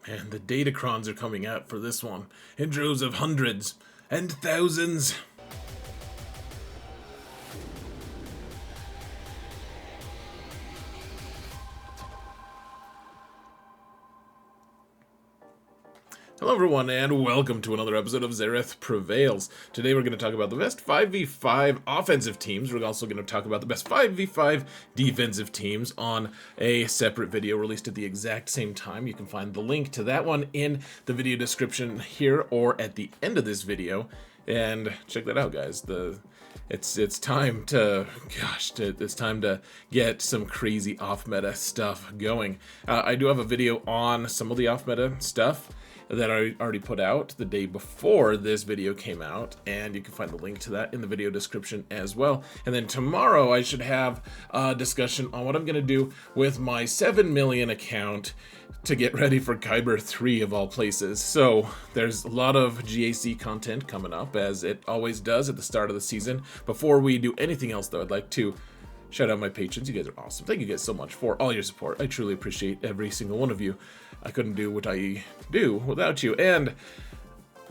And the Datacrons are coming out for this one in droves of hundreds and thousands. Hello everyone, and welcome to another episode of Zareth Prevails. Today we're going to talk about the best 5v5 offensive teams. We're also going to talk about the best 5v5 defensive teams on a separate video released at the exact same time. You can find the link to that one in the video description here or at the end of this video. And check that out, guys. It's time to it's time to get some crazy off-meta stuff going. I do have a video on some of the off-meta stuff that I already put out the day before this video came out, and you can find the link to that in the video description as well. And then tomorrow I should have a discussion on what I'm going to do with my 7 million account to get ready for Kyber 3 of all places. So there's a lot of GAC content coming up, as it always does at the start of the season. Before we do anything else though, I'd like to shout out my patrons. You guys are awesome. Thank you guys so much for all your support. I truly appreciate every single one of you. I couldn't do what I do without you. And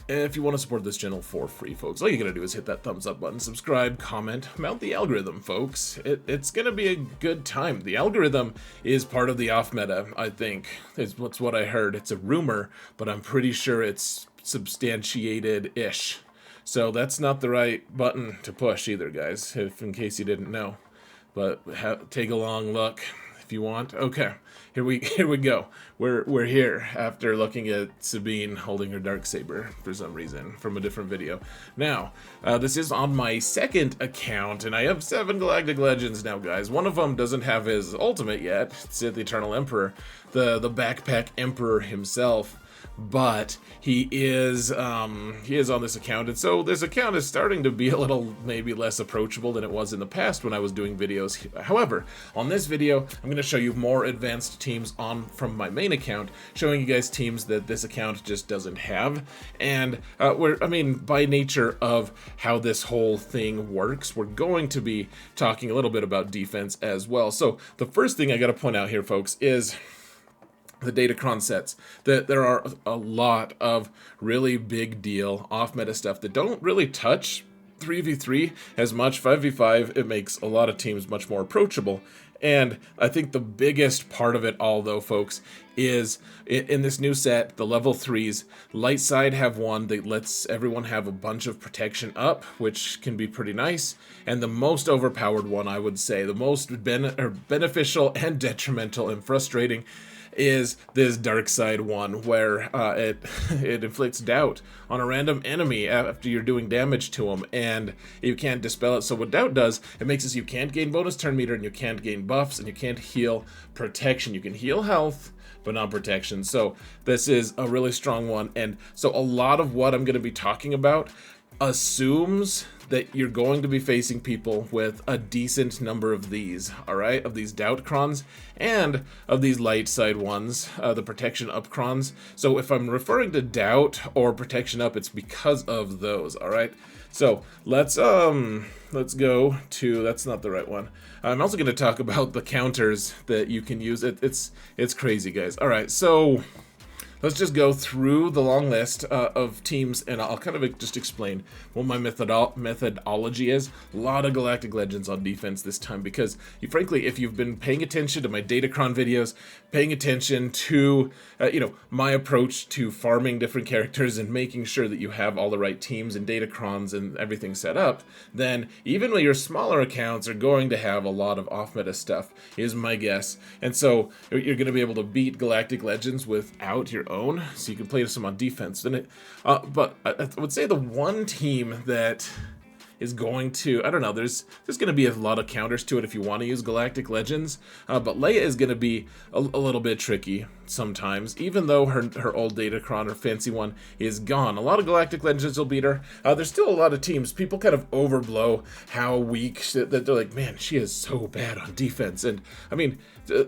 if you want to support this channel for free, folks, all you gotta do is hit that thumbs up button, subscribe, comment, mount the algorithm, folks. It's gonna be a good time. The algorithm is part of the off meta, I think. It's what I heard. It's a rumor, but I'm pretty sure it's substantiated-ish. So that's not the right button to push either, guys, in case you didn't know. But take a long look if you want. Okay, here we go. We're here after looking at Sabine holding her darksaber for some reason from a different video. Now, this is on my second account, and I have 7 Galactic Legends now, guys. One of them doesn't have his ultimate yet, Sith the Eternal Emperor, the backpack emperor himself. But he is on this account, and so this account is starting to be a little maybe less approachable than it was in the past when I was doing videos. However, on this video, I'm going to show you more advanced teams from my main account, showing you guys teams that this account just doesn't have. And by nature of how this whole thing works, we're going to be talking a little bit about defense as well. So the first thing I got to point out here, folks, is the Datacron sets. That there are a lot of really big deal off-meta stuff that don't really touch 3v3 as much. 5v5, it makes a lot of teams much more approachable. And I think the biggest part of it all, though, folks, is in this new set, the level 3s, light side have one that lets everyone have a bunch of protection up, which can be pretty nice. And the most overpowered one, I would say, the most beneficial and detrimental and frustrating, is this dark side one, where it inflicts doubt on a random enemy after you're doing damage to them, and you can't dispel it. So what doubt does, it makes it so you can't gain bonus turn meter, and you can't gain buffs, and you can't heal protection. You can heal health, but not protection. So this is a really strong one, and so a lot of what I'm going to be talking about assumes that you're going to be facing people with a decent number of these, alright? Of these Datacrons and of these light side ones, the protection up crons. So if I'm referring to doubt or protection up, it's because of those, alright? So let's go to, that's not the right one. I'm also going to talk about the counters that you can use. It's crazy, guys. Alright, so let's just go through the long list of teams, and I'll kind of just explain what my methodology is. A lot of Galactic Legends on defense this time, because frankly, if you've been paying attention to my Datacron videos, paying attention to my approach to farming different characters and making sure that you have all the right teams and Datacrons and everything set up, then even your smaller accounts are going to have a lot of off-meta stuff, is my guess. And so you're going to be able to beat Galactic Legends without your own, so you can play some on defense. But I would say the one team that is going to, I don't know, there's going to be a lot of counters to it if you want to use Galactic Legends, but Leia is going to be a little bit tricky sometimes, even though her old Datacron, her fancy one, is gone. A lot of Galactic Legends will beat her. There's still a lot of teams. People kind of overblow how weak, that they're like, man, she is so bad on defense. And I mean,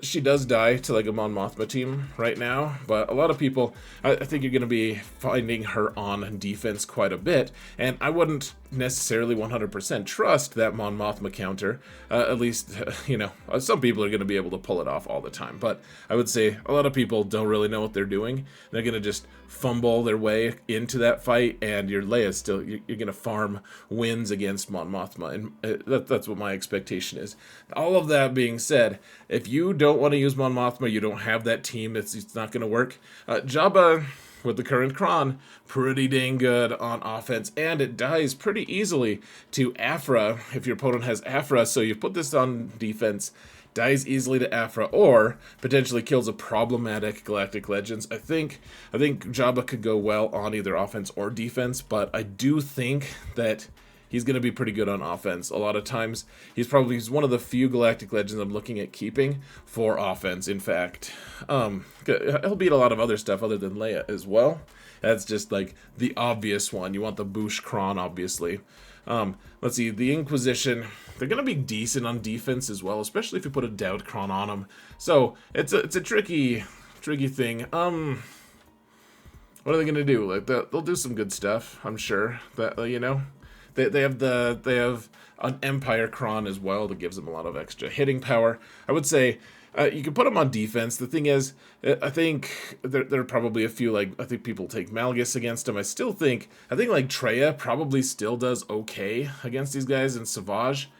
she does die to like a Mon Mothma team right now, but a lot of people, I think you're going to be finding her on defense quite a bit, and I wouldn't necessarily 100% trust that Mon Mothma counter. At least, you know, some people are going to be able to pull it off all the time. But I would say a lot of people don't really know what they're doing. They're going to just fumble their way into that fight, and your Leia still, you're going to farm wins against Mon Mothma. And that's what my expectation is. All of that being said, if you don't want to use Mon Mothma, you don't have that team, it's not going to work. Jabba, with the current Kron, pretty dang good on offense, and it dies pretty easily to Afra if your opponent has Afra. So you put this on defense, dies easily to Afra, or potentially kills a problematic Galactic Legends. I think Jabba could go well on either offense or defense, but I do think that he's going to be pretty good on offense. A lot of times, he's one of the few Galactic Legends I'm looking at keeping for offense. In fact, he'll beat a lot of other stuff other than Leia as well. That's just like the obvious one. You want the Boosh Kron, obviously. Let's see, the Inquisition, they're going to be decent on defense as well, especially if you put a Datacron on them. So it's a tricky thing. What are they going to do? Like they'll do some good stuff, I'm sure. That you know. They have an Empire Kron as well that gives them a lot of extra hitting power. I would say you can put them on defense. The thing is, I think there are probably a few, like, I think people take Malgus against them. I think like Traya probably still does okay against these guys, and Savage,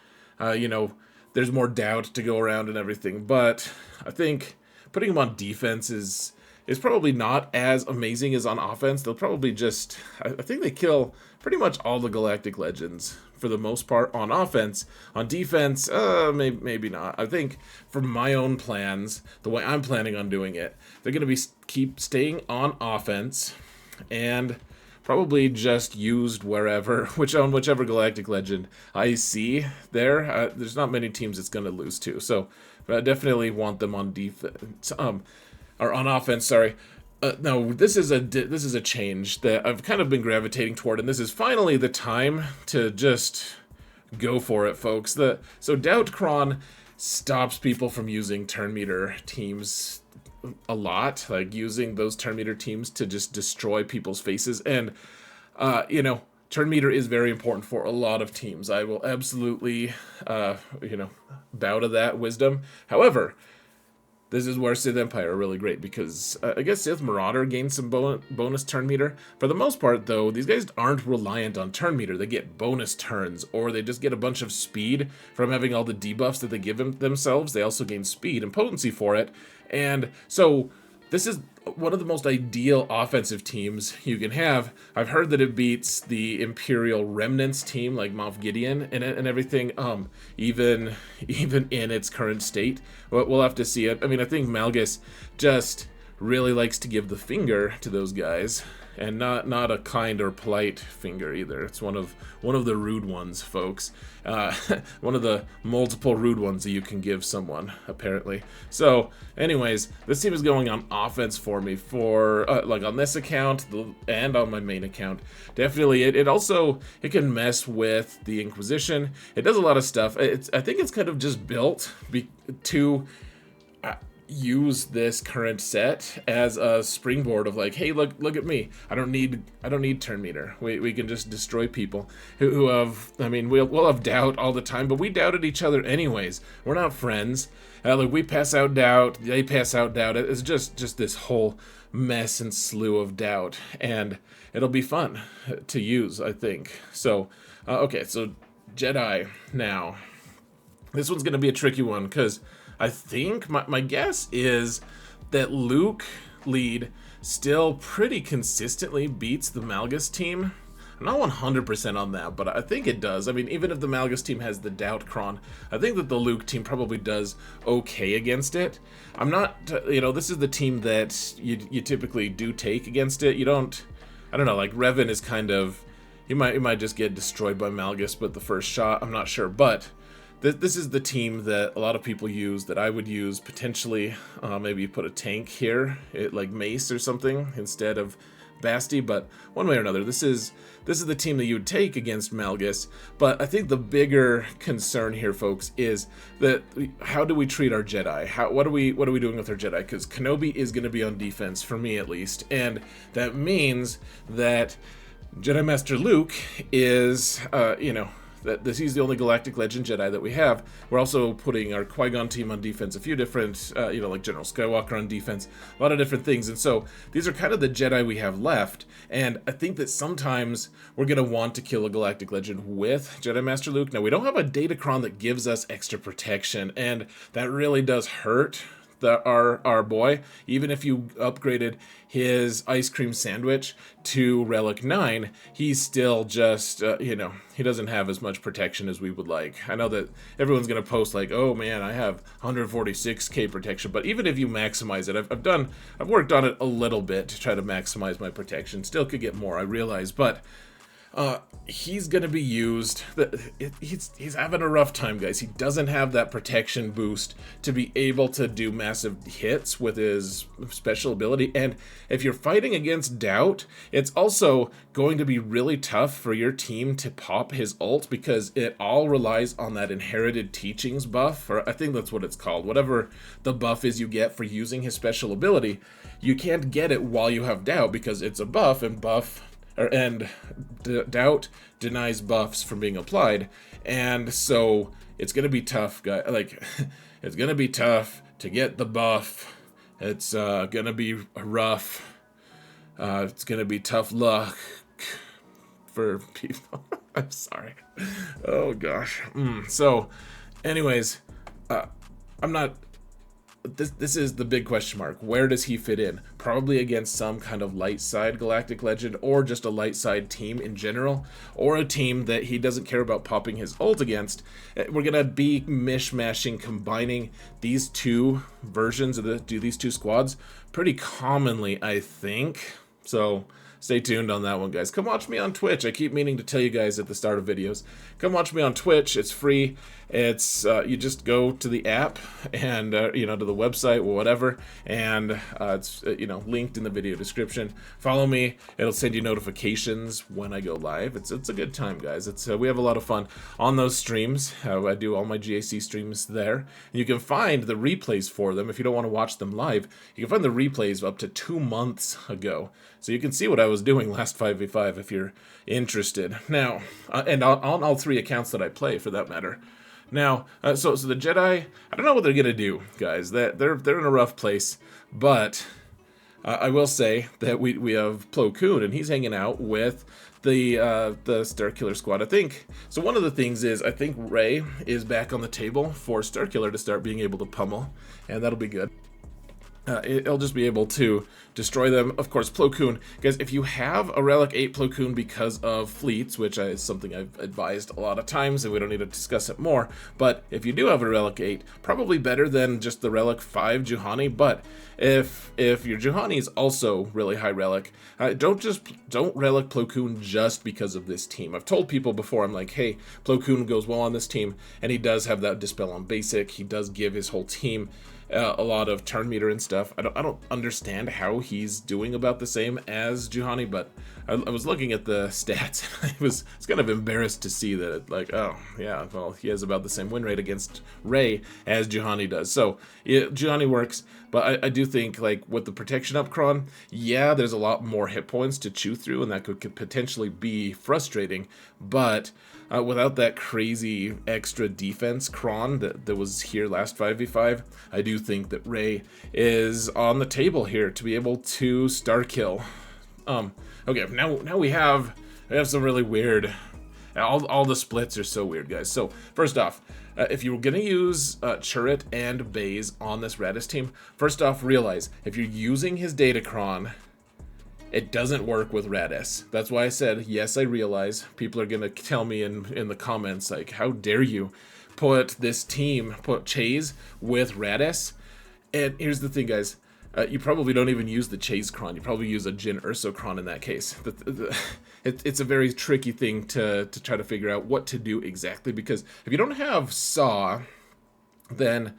you know, there's more doubt to go around and everything. But I think putting them on defense is probably not as amazing as on offense. They'll probably just, I think they kill pretty much all the Galactic Legends for the most part on offense. On defense, maybe not. I think for my own plans, the way I'm planning on doing it, they're going to keep staying on offense and probably just used wherever, whichever Galactic Legend I see there. There's not many teams it's going to lose to, so I definitely want them on defense. Or on offense, sorry. No, this is a change that I've kind of been gravitating toward, and this is finally the time to just go for it, folks. So Datacron stops people from using turn meter teams a lot, like using those turn meter teams to just destroy people's faces, and you know, turn meter is very important for a lot of teams. I will absolutely you know, bow to that wisdom. However, this is where Sith Empire are really great, because I guess Sith Marauder gains some bonus turn meter. For the most part, though, these guys aren't reliant on turn meter. They get bonus turns, or they just get a bunch of speed from having all the debuffs that they give themselves. They also gain speed and potency for it. And so this is one of the most ideal offensive teams you can have. I've heard that it beats the Imperial Remnants team, like Moff Gideon and everything, even in its current state. We'll have to see it. I mean, I think Malgus just really likes to give the finger to those guys, and not a kind or polite finger either. It's one of the rude ones, folks. One of the multiple rude ones that you can give someone, apparently. So, anyways, this team is going on offense for me for like on this account and on my main account. Definitely, it can mess with the Inquisition. It does a lot of stuff. I think it's kind of just built to use this current set as a springboard of like, hey, look at me. I don't need turn meter. We can just destroy people who have, I mean, we'll have doubt all the time, but we doubted each other anyways. We're not friends. Like, we pass out doubt, they pass out doubt. It's just this whole mess and slew of doubt, and it'll be fun to use, I think. So okay, so Jedi now. This one's gonna be a tricky one, because I think my guess is that Luke lead still pretty consistently beats the Malgus team. I'm not 100% on that, but I think it does. I mean, even if the Malgus team has the Datacron, I think that the Luke team probably does okay against it. I'm not, you know, this is the team that you typically do take against it. You don't, I don't know, like Revan is kind of, he might just get destroyed by Malgus with the first shot. I'm not sure, but this is the team that a lot of people use, that I would use potentially. Maybe you put a tank here, like Mace or something, instead of Basti. But one way or another, this is the team that you would take against Malgus. But I think the bigger concern here, folks, is that how do we treat our Jedi? What are we doing with our Jedi? Because Kenobi is going to be on defense, for me at least, and that means that Jedi Master Luke is, you know, that he's the only Galactic Legend Jedi that we have. We're also putting our Qui-Gon team on defense, a few different, like General Skywalker on defense, a lot of different things. And so these are kind of the Jedi we have left. And I think that sometimes we're going to want to kill a Galactic Legend with Jedi Master Luke. Now, we don't have a Datacron that gives us extra protection, and that really does hurt our boy. Even if you upgraded his ice cream sandwich to Relic 9, he's still just, he doesn't have as much protection as we would like. I know that everyone's going to post like, oh man, I have 146k protection, but even if you maximize it, I've worked on it a little bit to try to maximize my protection. Still could get more, I realize, but he's gonna be used. He's having a rough time, guys. He doesn't have that protection boost to be able to do massive hits with his special ability. And if you're fighting against Doubt, it's also going to be really tough for your team to pop his ult, because it all relies on that inherited teachings buff, or I think that's what it's called. Whatever the buff is you get for using his special ability, you can't get it while you have Doubt, because it's a buff, and Doubt denies buffs from being applied, and so it's gonna be tough, guys. Like, it's gonna be tough to get the buff. It's gonna be rough. It's gonna be tough luck for people. I'm sorry. Oh gosh. So, anyways, I'm not. This is the big question mark. Where does he fit in? Probably against some kind of light side Galactic Legend, or just a light side team in general, or a team that he doesn't care about popping his ult against. We're gonna be mishmashing, combining these two versions of these two squads pretty commonly, I think. So stay tuned on that one, guys. Come watch me on Twitch. I keep meaning to tell you guys at the start of videos. Come watch me on Twitch. It's free. It's you just go to the app and to the website or whatever, and it's linked in the video description. Follow me. It'll send you notifications when I go live. It's a good time, guys. We have a lot of fun on those streams. I do all my GAC streams there. And you can find the replays for them if you don't want to watch them live. You can find the replays up to 2 months ago, so you can see what I was doing last 5v5 if you're interested. Now, and on all 3 accounts that I play, for that matter. Now, so the Jedi, I don't know what they're gonna do, guys. They're in a rough place, but I will say that we have Plo Koon, and he's hanging out with the Starkiller squad. I think so. One of the things is I think Rey is back on the table for Starkiller to start being able to pummel, and that'll be good. It'll just be able to destroy them. Of course, Plo Koon. Guys, if you have a Relic 8 Plo Koon because of fleets, which is something I've advised a lot of times, and we don't need to discuss it more, but if you do have a Relic 8, probably better than just the Relic 5 Juhani. But if your Juhani is also really high Relic, don't Relic Plo Koon just because of this team. I've told people before, I'm like, hey, Plo Koon goes well on this team, and he does have that Dispel on basic. He does give his whole team a lot of turn meter and stuff. I don't understand how he's doing about the same as Juhani, but I was looking at the stats. I was kind of embarrassed to see that, like, oh yeah, well, he has about the same win rate against Rey as Juhani does. So Juhani works, but I do think, like, with the protection up Kron, yeah, there's a lot more hit points to chew through, and that could potentially be frustrating, but without that crazy extra defense Kron that was here last 5v5, I do think that Rey is on the table here to be able to star kill. Okay, now we have some really weird. All the splits are so weird, guys. So first off, if you're gonna use Chirrut and Baze on this Raddus team, first off, realize if you're using his Datacron, it doesn't work with Raddus. That's why I said, yes, I realize people are gonna tell me in the comments, like, how dare you put Chase with Raddus? And here's the thing, guys. You probably don't even use the Chase Cron. You probably use a Jyn Erso Cron in that case. It's a very tricky thing to try to figure out what to do exactly, because if you don't have Saw, then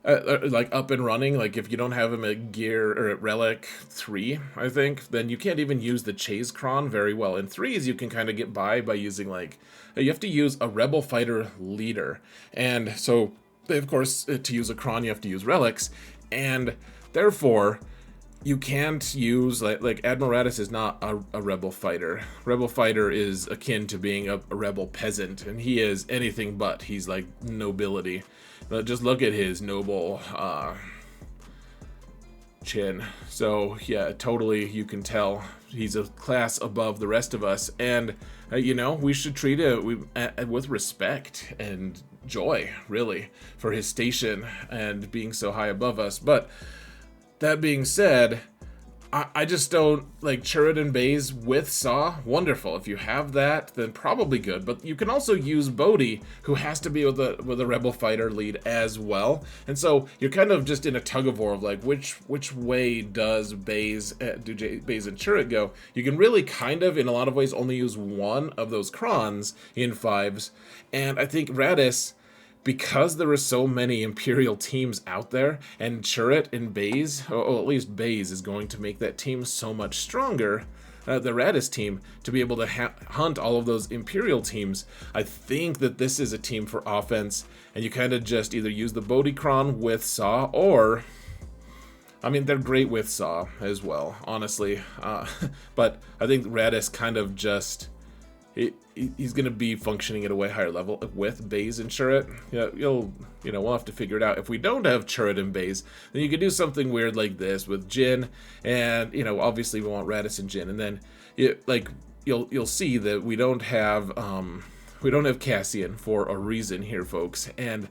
like up and running, like if you don't have him at gear or at Relic 3, I think, then you can't even use the Chase Cron very well. In 3s, you can kind of get by using, like, you have to use a Rebel Fighter leader. And so, of course, to use a Cron, you have to use Relics. And therefore, you can't use like Admiral Raddus is not a rebel fighter. Rebel fighter is akin to being a rebel peasant, and he is anything but. He's like nobility. Just look at his noble chin. So yeah, totally, you can tell he's a class above the rest of us, and you know, we should treat it with respect and joy, really, for his station and being so high above us. But that being said, I just don't like Chirrut Bays with Saw. Wonderful. If you have that, then probably good. But you can also use Bodhi, who has to be with a rebel fighter lead as well. And so you're kind of just in a tug of war of like which way does Bays and Chirrut go? You can really kind of in a lot of ways only use one of those crons in 5s, and I think Raddus, because there are so many Imperial teams out there, and Chirrut and Bays, or at least Bays, is going to make that team so much stronger, the Raddus team, to be able to hunt all of those Imperial teams. I think that this is a team for offense, and you kind of just either use the Bodhi-Cron with Saw, or, I mean, they're great with Saw as well, honestly. But I think Raddus kind of just... he's going to be functioning at a way higher level with Bays and Chirrut. Yeah, we'll have to figure it out. If we don't have Chirrut and Bays, then you could do something weird like this with Jin, and obviously we want Raddus and Jin, and then you'll see that we don't have Cassian for a reason here, folks, and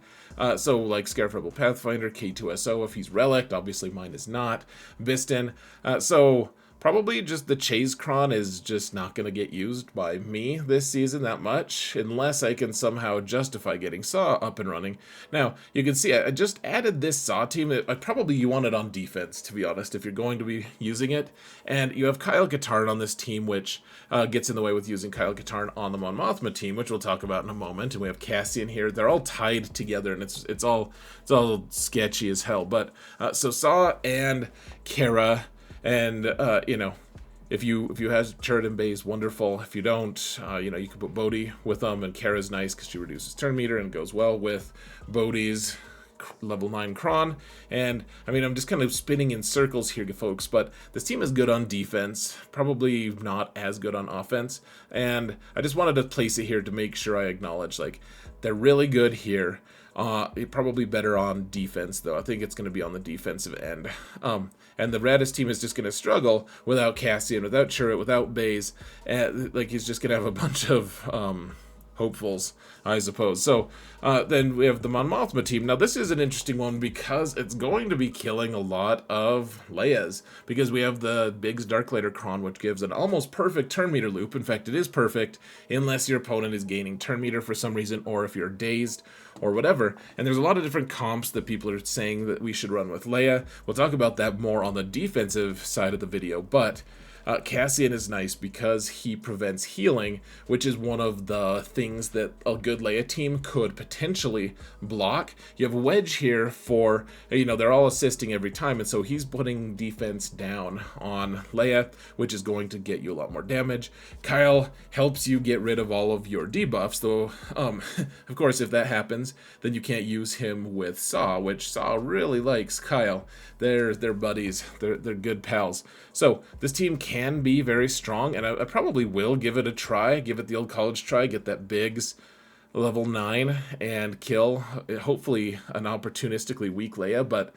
so like Scarif Rebel Pathfinder, K2SO if he's relict, obviously mine is not, Biston, so probably just the Chase Cron is just not going to get used by me this season that much, unless I can somehow justify getting Saw up and running. Now, you can see I just added this Saw team. Probably you want it on defense, to be honest, if you're going to be using it. And you have Kyle Katarn on this team, which gets in the way with using Kyle Katarn on the Mon Mothma team, which we'll talk about in a moment. And we have Cassian here. They're all tied together, and it's all sketchy as hell. But so Saw and Kara. And if you have Chirrut and Bays, wonderful. If you don't, you can put Bodhi with them, and Kara's nice because she reduces turn meter and goes well with Bodhi's level 9 Cron. And I mean, I'm just kind of spinning in circles here, folks, but this team is good on defense, probably not as good on offense, and I just wanted to place it here to make sure I acknowledge, like, they're really good here. Probably better on defense, though. I think it's going to be on the defensive end. And the Raddus team is just going to struggle without Cassian, without Chirrut, without Bays. Like, he's just going to have a bunch of hopefuls, I suppose. So then we have the Mon Mothma team. Now, this is an interesting one because it's going to be killing a lot of Leia's, because we have the Biggs Darklighter Cron, which gives an almost perfect turn meter loop. In fact, it is perfect unless your opponent is gaining turn meter for some reason, or if you're dazed or whatever. And there's a lot of different comps that people are saying that we should run with Leia. We'll talk about that more on the defensive side of the video, but Cassian is nice because he prevents healing, which is one of the things that a good Leia team could potentially block. You have Wedge here for, they're all assisting every time, and so he's putting defense down on Leia, which is going to get you a lot more damage. Kyle helps you get rid of all of your debuffs, though, of course, if that happens, then you can't use him with Saw, which Saw really likes Kyle. They're buddies. They're good pals. So this team can be very strong, and I probably will give it a try, give it the old college try, get that Biggs level 9 and kill, hopefully, an opportunistically weak Leia, but,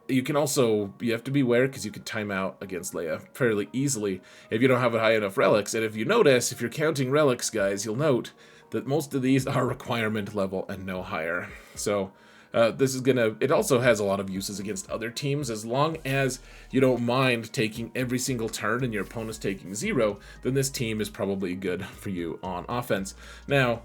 you can also, you have to beware because you can time out against Leia fairly easily if you don't have a high enough relics. And if you notice, if you're counting relics, guys, you'll note that most of these are requirement level and no higher. So this is it also has a lot of uses against other teams. As long as you don't mind taking every single turn and your opponent's taking 0, then this team is probably good for you on offense. Now,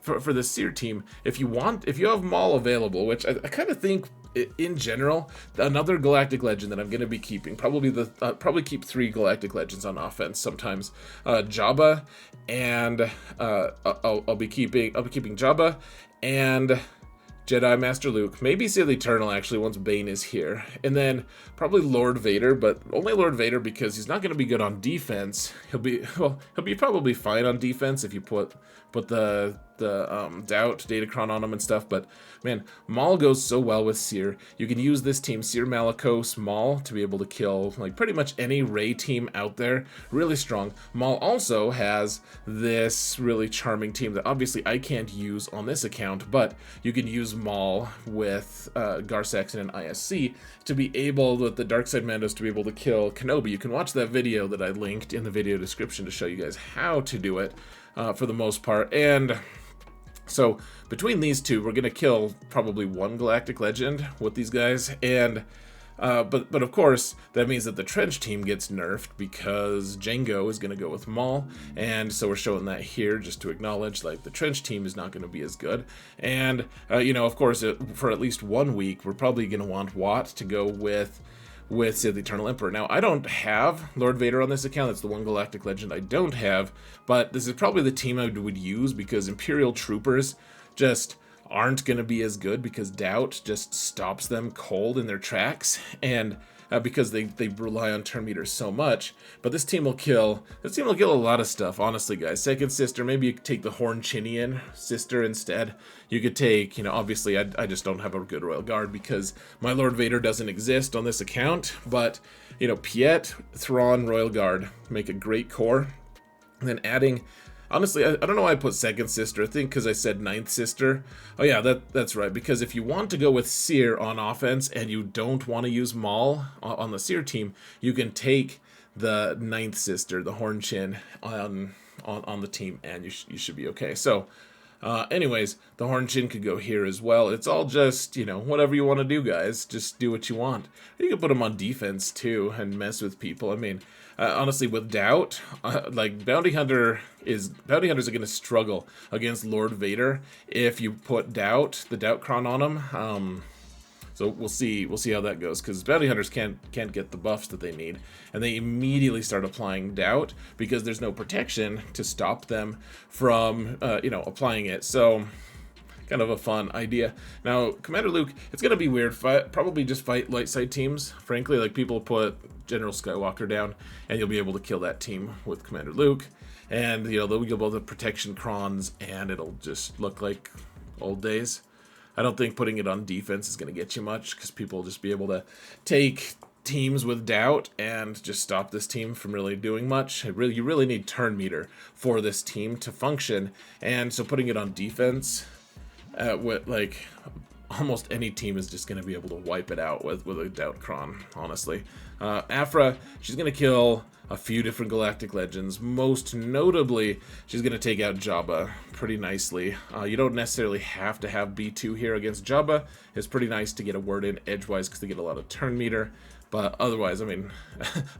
for the Seer team, if you have Maul available, which I kind of think in general, another Galactic Legend that I'm going to be keeping, probably keep 3 Galactic Legends on offense sometimes. Jabba, and I'll be keeping Jabba and Jedi Master Luke, maybe Sith Eternal actually once Bane is here, and then probably Lord Vader, but only Lord Vader because he's not going to be good on defense. He'll be probably fine on defense if you put the Doubt, Datacron on them and stuff, but man, Maul goes so well with Seer. You can use this team, Seer, Malicos, Maul, to be able to kill like pretty much any Rey team out there. Really strong. Maul also has this really charming team that obviously I can't use on this account, but you can use Maul with Gar Saxon and ISC to be able, with the Darkside Mandos, to be able to kill Kenobi. You can watch that video that I linked in the video description to show you guys how to do it for the most part. And so between these two, we're gonna kill probably one Galactic Legend with these guys, and but of course that means that the Trench team gets nerfed because Jango is gonna go with Maul, and so we're showing that here just to acknowledge like the Trench team is not gonna be as good. And you know, of course, for at least 1 week, we're probably gonna want Watt to go with Sith Eternal Emperor. Now, I don't have Lord Vader on this account. That's the one Galactic Legend I don't have, but this is probably the team I would use because Imperial Troopers just aren't going to be as good because Doubt just stops them cold in their tracks, and because they rely on turn meters so much. But this team will kill a lot of stuff, honestly, guys. Second Sister, maybe you could take the Horn Chinian Sister instead. You could take, you know, obviously I just don't have a good Royal Guard because my Lord Vader doesn't exist on this account, but, you know, Piet, Thrawn, Royal Guard make a great core. And then adding, honestly, I don't know why I put Second Sister. I think because I said Ninth Sister. Oh yeah, that's right. Because if you want to go with Seer on offense and you don't want to use Maul on the Seer team, you can take the Ninth Sister, the Horn Chin, on the team, and you should be okay. So, anyways, the Horn Chin could go here as well. It's all just, you know, whatever you want to do, guys. Just do what you want. You can put them on defense too and mess with people. I mean, honestly, with Doubt, like Bounty Hunters are going to struggle against Lord Vader if you put Doubt, the Datacron on him. So we'll see how that goes, because Bounty Hunters can't get the buffs that they need, and they immediately start applying Doubt because there's no protection to stop them from you know, applying it. So kind of a fun idea. Now, Commander Luke, it's going to be weird. Probably just fight light side teams. Frankly, like people put General Skywalker down, and you'll be able to kill that team with Commander Luke. And, you know, they'll be able to protection crons, and it'll just look like old days. I don't think putting it on defense is going to get you much, because people will just be able to take teams with Doubt and just stop this team from really doing much. You really need turn meter for this team to function, and so putting it on defense, with like almost any team is just going to be able to wipe it out with a Datacron, honestly. Aphra, she's going to kill a few different Galactic Legends. Most notably, she's going to take out Jabba pretty nicely. You don't necessarily have to have B2 here against Jabba. It's pretty nice to get a word in edgewise because they get a lot of turn meter. But otherwise, I mean,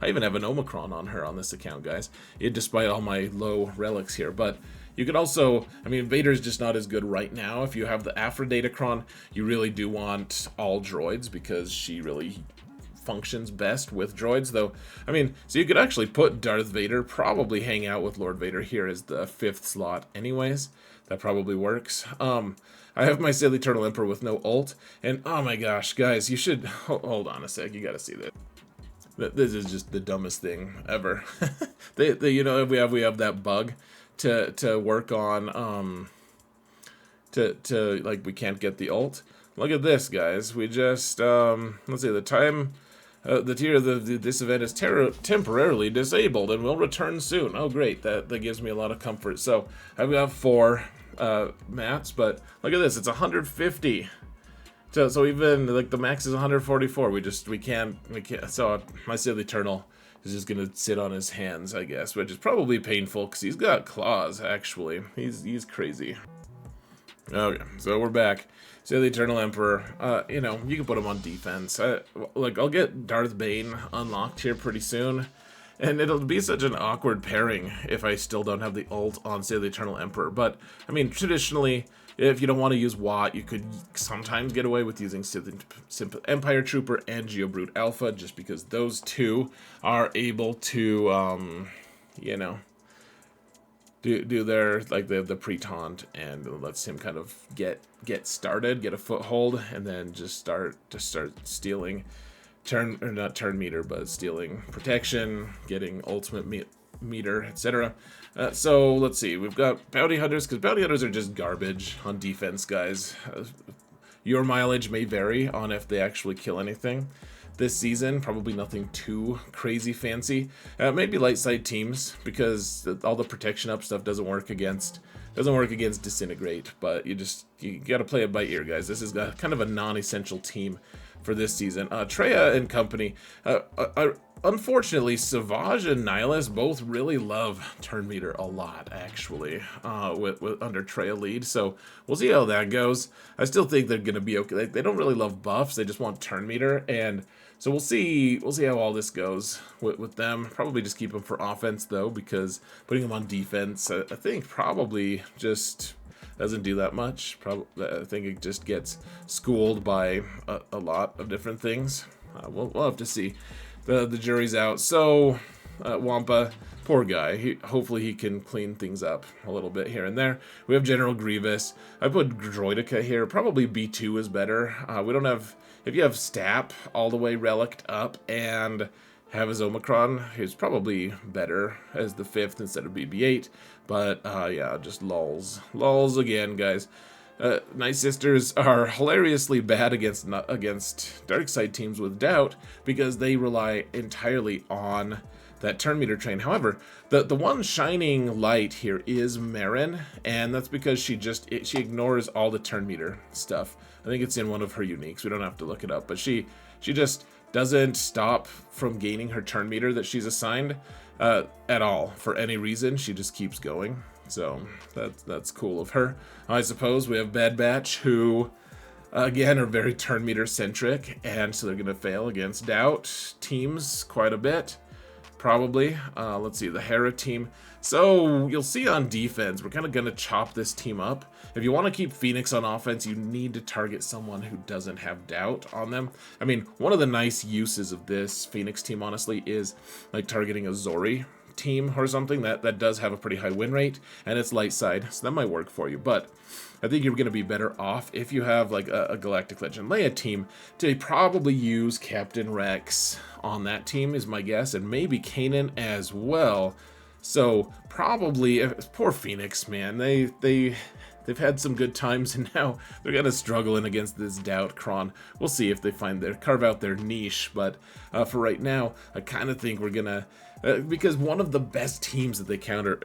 I even have an Omicron on her on this account, guys, despite all my low relics here. But you could also, I mean, Vader's just not as good right now. If you have the Aphra Datacron, you really do want all droids because she really functions best with droids, though. I mean, so you could actually put Darth Vader, probably hang out with Lord Vader here as the 5th slot anyways. That probably works. I have my Sith Eternal Emperor with no ult, and oh my gosh, guys, you should, hold on a sec, you gotta see this. This is just the dumbest thing ever. You know, we have that bug to work on, like, we can't get the ult. Look at this, guys. We just, let's see, the time, the tier of this event is temporarily disabled and will return soon. Oh, great. That gives me a lot of comfort. So I've got 4 mats, but look at this. It's 150. So even, like, the max is 144. We can't. So my Sith Eternal is just gonna sit on his hands, I guess, which is probably painful because he's got claws, actually. He's crazy. Okay, so we're back. So the Eternal Emperor, you know, you can put him on defense. I'll get Darth Bane unlocked here pretty soon, and it'll be such an awkward pairing if I still don't have the ult on, say, the Eternal Emperor. But, I mean, traditionally, if you don't want to use Watt, you could sometimes get away with using Sith Empire Trooper and Geobrute Alpha, just because those two are able to, you know, do their, like, the pre-taunt, and it lets him kind of get started, get a foothold, and then just start stealing not turn meter, but stealing protection, getting ultimate meter, etc. So let's see. We've got bounty hunters, because bounty hunters are just garbage on defense, guys. Your mileage may vary on if they actually kill anything. This season, probably nothing too crazy fancy. Maybe light side teams, because all the protection up stuff doesn't work against disintegrate. But you gotta play it by ear, guys. This is kind of a non-essential team for this season. Treya and company. Unfortunately, Savage and Nihilus both really love turn meter a lot, actually, with under Treya lead. So we'll see how that goes. I still think they're gonna be okay. They don't really love buffs; they just want turn meter, and so we'll see how all this goes with them. Probably just keep them for offense though, because putting them on defense, I think probably just doesn't do that much. I think it just gets schooled by a lot of different things. We'll have to see. The jury's out. So Wampa, poor guy. Hopefully he can clean things up a little bit here and there. We have General Grievous. I put Droideka here. Probably B2 is better. We don't have. If you have Stap all the way reliced up and have his Omicron, he's probably better as the 5th instead of BB-8. But yeah, just lulls again, guys. Nightsisters are hilariously bad against Darkside teams with Doubt, because they rely entirely on that turn meter train. However, the one shining light here is Marin, and that's because she ignores all the turn meter stuff. I think it's in one of her uniques. We don't have to look it up, but she just doesn't stop from gaining her turn meter that she's assigned at all for any reason. She just keeps going. So that's cool of her. I suppose we have Bad Batch, who again are very turn meter centric, and so they're gonna fail against Doubt teams quite a bit, probably. Let's see, the Hera team. So you'll see on defense, we're kind of gonna chop this team up. If you want to keep Phoenix on offense, you need to target someone who doesn't have Doubt on them. I mean, one of the nice uses of this Phoenix team, honestly, is like targeting a Zori team or something that does have a pretty high win rate, and it's light side, so that might work for you. But I think you're going to be better off if you have like a Galactic Legend Leia team to probably use Captain Rex on that team, is my guess, and maybe Kanan as well. So probably, poor Phoenix, man, they've had some good times, and now they're gonna struggle in against this Datacron. We'll see if they carve out their niche, but for right now, I kind of think we're gonna, because one of the best teams that they counter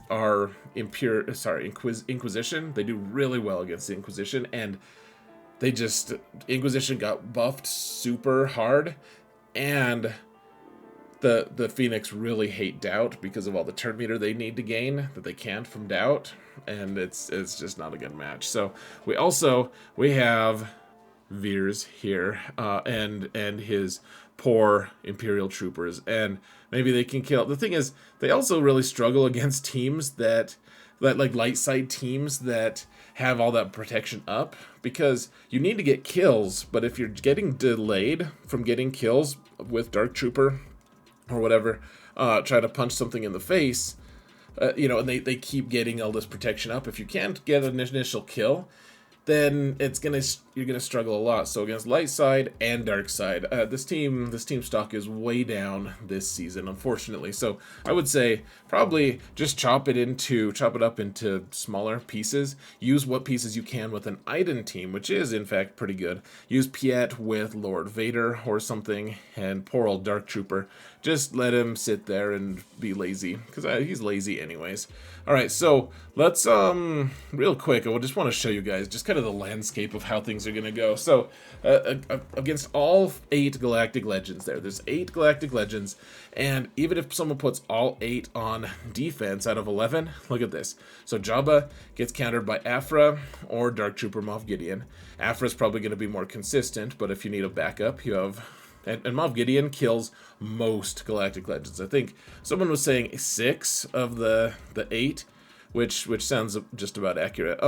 are Inquisition. They do really well against the Inquisition, and Inquisition got buffed super hard, and the Phoenix really hate Doubt because of all the turn meter they need to gain that they can't from Doubt, and it's just not a good match. So we have Veers here, and his poor Imperial troopers, and maybe they can kill. The thing is, they also really struggle against teams that like light side teams that have all that protection up, because you need to get kills, but if you're getting delayed from getting kills with Dark Trooper or whatever, try to punch something in the face, and they keep getting all this protection up. If you can't get an initial kill, then you're gonna struggle a lot. So against light side and dark side, this team stock is way down this season, unfortunately. So I would say probably just chop it up into smaller pieces. Use what pieces you can with an Iden team, which is in fact pretty good. Use Piet with Lord Vader or something, and poor old Dark Trooper. Just let him sit there and be lazy, because he's lazy anyways. Alright, so let's, real quick, I just want to show you guys just kind of the landscape of how things are going to go. So, against all 8 Galactic Legends there's 8 Galactic Legends, and even if someone puts all 8 on defense out of 11, look at this. So Jabba gets countered by Aphra or Dark Trooper Moff Gideon. Aphra's probably going to be more consistent, but if you need a backup, you have... And Moff Gideon kills most Galactic Legends. I think someone was saying 6 of the 8, which sounds just about accurate.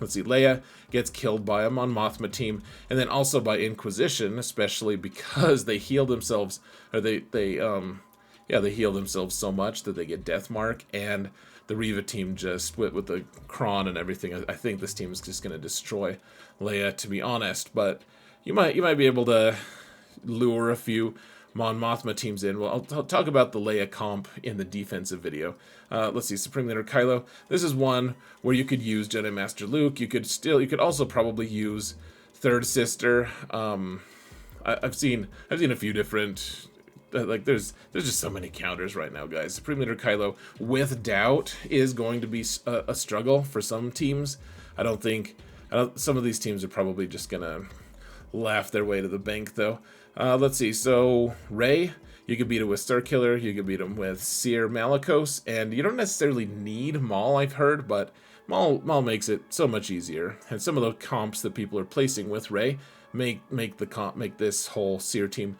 Let's see, Leia gets killed by a Mon Mothma team, and then also by Inquisition, especially because they heal themselves, or they heal themselves so much that they get Death Mark, and the Reva team just, with the Kron and everything, I think this team is just going to destroy Leia, to be honest. But you might be able to lure a few Mon Mothma teams in. Well, I'll talk about the Leia comp in the defensive video. Let's see, Supreme Leader Kylo. This is one where you could use Jedi Master Luke. You could also probably use Third Sister. I've seen a few different. Like there's just so many counters right now, guys. Supreme Leader Kylo with doubt is going to be a struggle for some teams. Some of these teams are probably just gonna laugh their way to the bank, though. Let's see. So Rey, you could beat him with Starkiller. You could beat him with Seer Malicos, and you don't necessarily need Maul, I've heard, but Maul makes it so much easier. And some of the comps that people are placing with Rey make this whole Seer team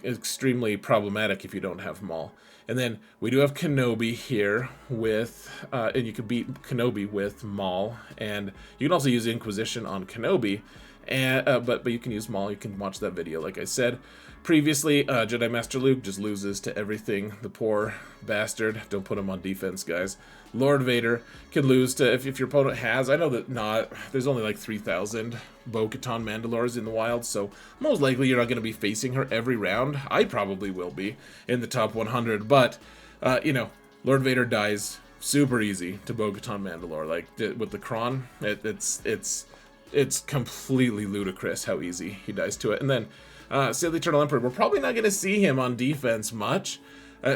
extremely problematic if you don't have Maul. And then we do have Kenobi here with, and you could beat Kenobi with Maul, and you can also use Inquisition on Kenobi, and but you can use Maul. You can watch that video, like I said previously. Jedi Master Luke just loses to everything. The poor bastard. Don't put him on defense, guys. Lord Vader could lose to if your opponent has. I know that there's only like 3,000 Bo-Katan Mandalores in the wild, so most likely you're not going to be facing her every round. I probably will be in the top 100, but you know, Lord Vader dies super easy to Bo-Katan Mandalore. Like with the Kron, it's completely ludicrous how easy he dies to it. And then Sith Eternal Emperor, we're probably not going to see him on defense much.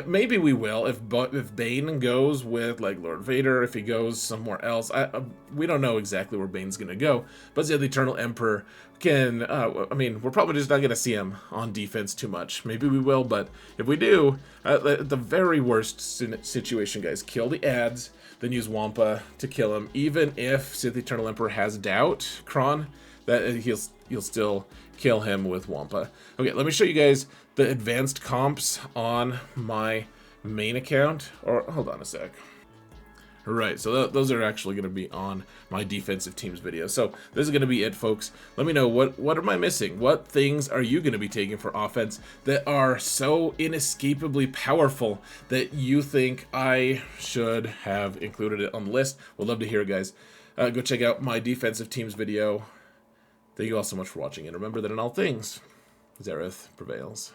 Maybe we will if Bane goes with like Lord Vader, if he goes somewhere else. We don't know exactly where Bane's going to go, but Sith Eternal Emperor can, I mean, we're probably just not going to see him on defense too much. Maybe we will, but if we do, the very worst situation, guys, kill the ads, then use Wampa to kill him. Even if Sith Eternal Emperor has doubt, Kron, that you'll still kill him with Wampa. Okay, let me show you guys the advanced comps on my main account. Or hold on a sec. All right, so those are actually going to be on my defensive teams video. So this is going to be it, folks. Let me know what am I missing? What things are you going to be taking for offense that are so inescapably powerful that you think I should have included it on the list? Would love to hear it, guys. Go check out my defensive teams video. Thank you all so much for watching, and remember that in all things, Zereth prevails.